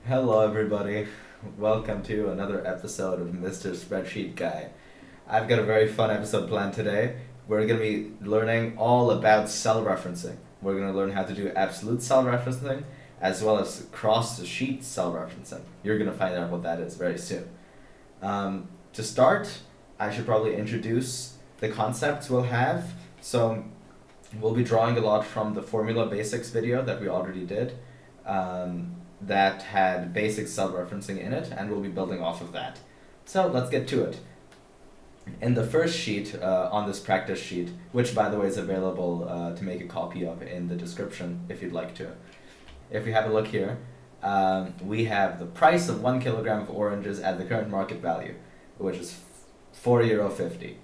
Hello everybody, welcome to another episode of Mr. Spreadsheet Guy. I've got a very fun episode planned today. We're going to be learning all about cell referencing. We're going to learn how to do absolute cell referencing as well as cross-sheet cell referencing. You're going to find out what that is very soon. To start, I should probably introduce the concepts we'll have. So we'll be drawing a lot from the formula basics video that we already did. That had basic cell referencing in it, and we'll be building off of that. So let's get to it. In the first sheet, on this practice sheet, which by the way is available to make a copy of in the description if you'd like to. If we have a look here, we have the price of 1 kilogram of oranges at the current market value, which is €4.50,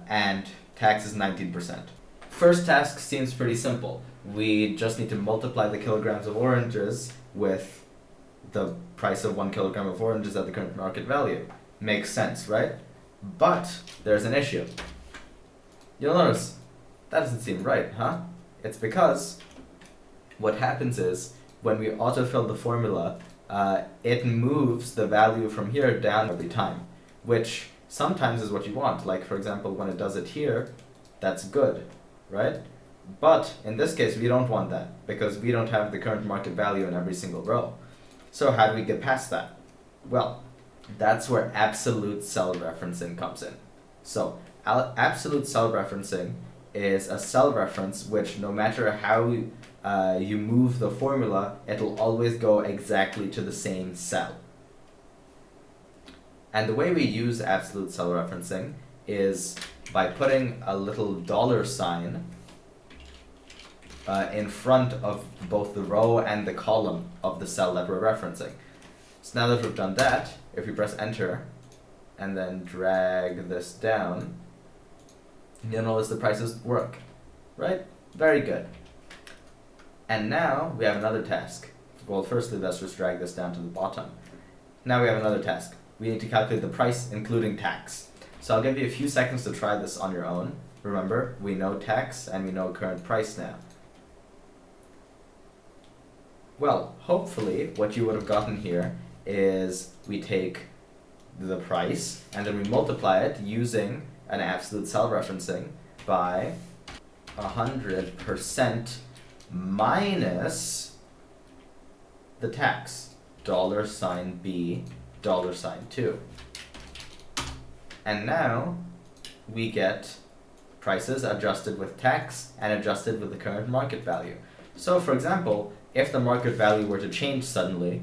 and tax is 19%. First task seems pretty simple. We just need to multiply the kilograms of oranges with the price of 1 kilogram of oranges at the current market value. Makes sense, right? But there's an issue. You'll notice that doesn't seem right, huh? It's because what happens is when we autofill the formula, it moves the value from here down every time, which sometimes is what you want. Like for example, when it does it here, that's good, right? But in this case, we don't want that because we don't have the current market value in every single row. So how do we get past that? Well, that's where absolute cell referencing comes in. So absolute cell referencing is a cell reference which no matter how you move the formula, it'll always go exactly to the same cell. And the way we use absolute cell referencing is by putting a little dollar sign in front of both the row and the column of the cell that we're referencing. So now that we've done that, if we press enter and then drag this down, you'll notice the prices work, right? Very good. And now we have another task. Well, firstly, let's just drag this down to the bottom. Now we have another task. We need to calculate the price including tax. So I'll give you a few seconds to try this on your own. Remember, we know tax and we know current price now. Well, hopefully what you would have gotten here is we take the price and then we multiply it using an absolute cell referencing by 100% minus the tax, $B, $2. And now we get prices adjusted with tax and adjusted with the current market value. So for example, if the market value were to change suddenly,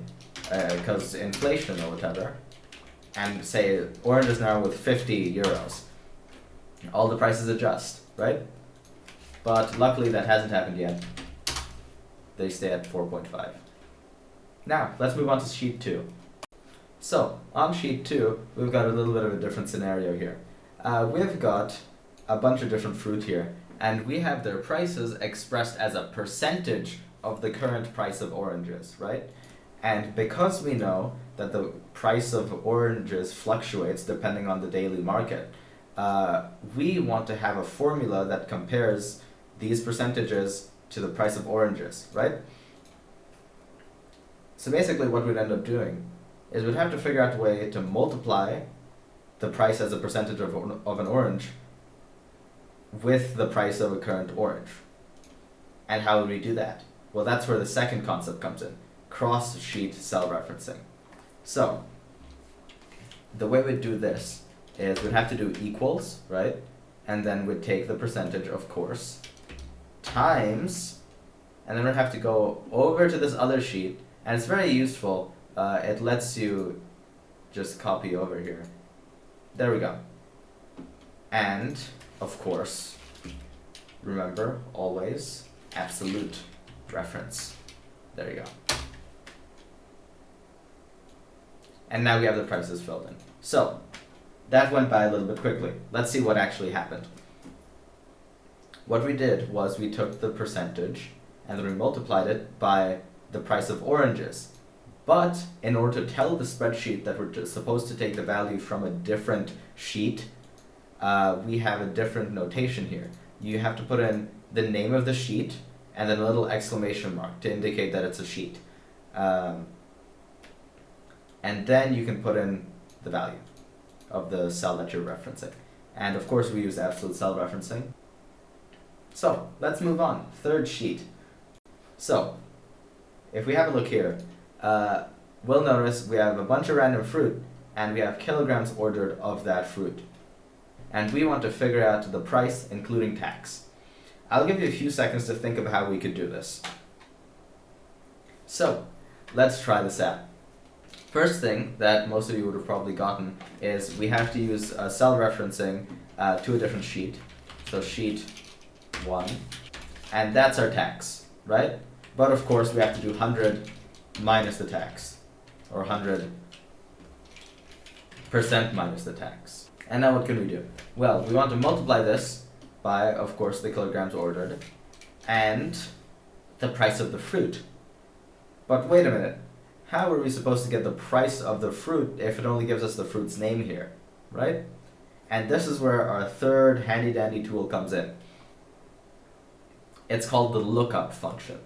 because inflation or whatever, and say orange is now with €50, all the prices adjust, right? But luckily that hasn't happened yet. They stay at 4.5. Now, let's move on to sheet 2. So, on sheet 2, we've got a little bit of a different scenario here. We've got a bunch of different fruit here, and we have their prices expressed as a percentage of the current price of oranges, right? And because we know that the price of oranges fluctuates depending on the daily market, we want to have a formula that compares these percentages to the price of oranges, right? So basically what we'd end up doing is we'd have to figure out a way to multiply the price as a percentage of an orange with the price of a current orange. And how would we do that? Well, that's where the second concept comes in, cross-sheet cell referencing. So, the way we'd do this is we'd have to do equals, right? And then we'd take the percentage, of course, times, and then we'd have to go over to this other sheet, and it's very useful. It lets you just copy over here. There we go. And, of course, remember, always, absolute reference. There you go. And now we have the prices filled in. So, that went by a little bit quickly. Let's see what actually happened. What we did was we took the percentage and then we multiplied it by the price of oranges. But in order to tell the spreadsheet that we're supposed to take the value from a different sheet, we have a different notation here. You have to put in the name of the sheet and then a little exclamation mark to indicate that it's a sheet. and then you can put in the value of the cell that you're referencing. And of course we use absolute cell referencing. So let's move on. Third sheet. So if we have a look here, we'll notice we have a bunch of random fruit and we have kilograms ordered of that fruit. And we want to figure out the price including tax. I'll give you a few seconds to think of how we could do this. So let's try this out. First thing that most of you would have probably gotten is we have to use cell referencing to a different sheet. So sheet 1, and that's our tax, right? But of course we have to do 100 minus the tax, or 100% minus the tax. And now what can we do? Well, we want to multiply this by, of course, the kilograms ordered and the price of the fruit. But wait a minute, how are we supposed to get the price of the fruit if it only gives us the fruit's name here, right? And this is where our third handy dandy tool comes in. It's called the lookup function.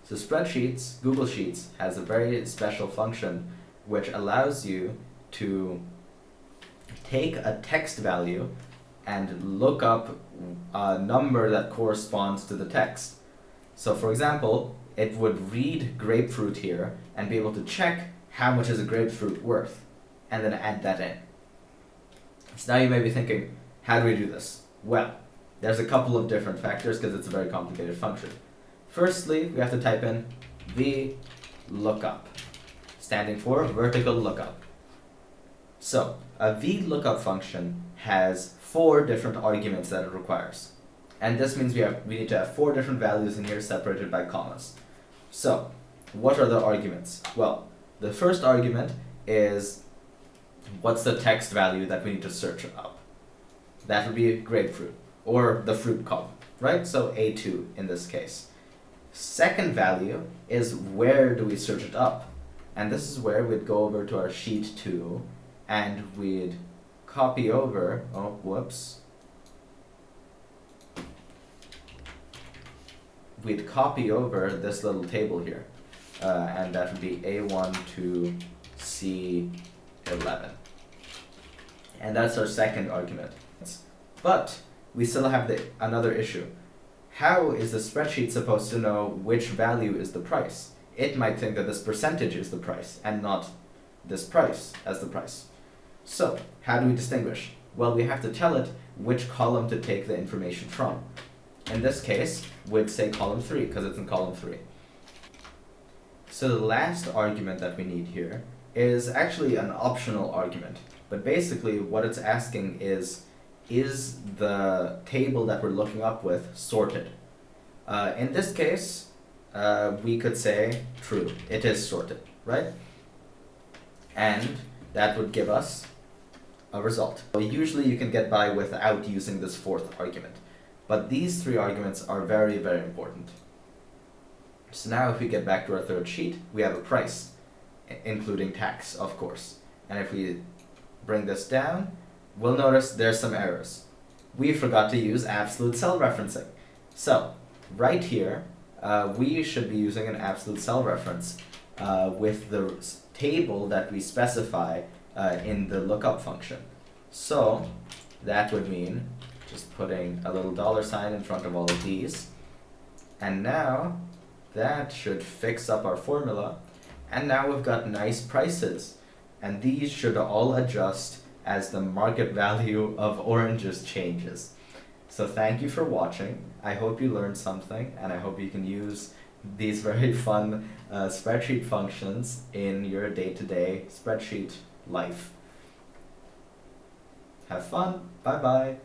So Spreadsheets, Google Sheets, has a very special function which allows you to take a text value and look up a number that corresponds to the text. So for example, it would read grapefruit here and be able to check how much is a grapefruit worth and then add that in. So now you may be thinking, how do we do this? Well, there's a couple of different factors because it's a very complicated function. Firstly, we have to type in VLOOKUP, standing for vertical lookup. So a VLOOKUP function has 4 different arguments that it requires. And this means we need to have 4 different values in here separated by commas. So what are the arguments? Well, the first argument is what's the text value that we need to search up. That would be grapefruit, or the fruit column, right? So A2 in this case. Second value is where do we search it up? And this is where we'd go over to our sheet 2 and we'd copy over, we'd copy over this little table here, and that would be A1 to C11. And that's our second argument. But we still have another issue. How is the spreadsheet supposed to know which value is the price? It might think that this percentage is the price and not this price as the price. So how do we distinguish? Well, we have to tell it which column to take the information from. In this case, we'd say column 3 because it's in column 3. So the last argument that we need here is actually an optional argument. But basically what it's asking is the table that we're looking up with sorted? In this case, we could say true. It is sorted, right? And that would give us a result. So usually you can get by without using this fourth argument. But these 3 arguments are very, very important. So now if we get back to our third sheet, we have a price, including tax, of course. And if we bring this down, we'll notice there's some errors. We forgot to use absolute cell referencing. So right here, we should be using an absolute cell reference with the table that we specify in the lookup function. So that would mean just putting a little $sign in front of all of these. And now that should fix up our formula. And now we've got nice prices. And these should all adjust as the market value of oranges changes. So thank you for watching. I hope you learned something, and I hope you can use these very fun spreadsheet functions in your day-to-day spreadsheet life. Have fun. Bye-bye.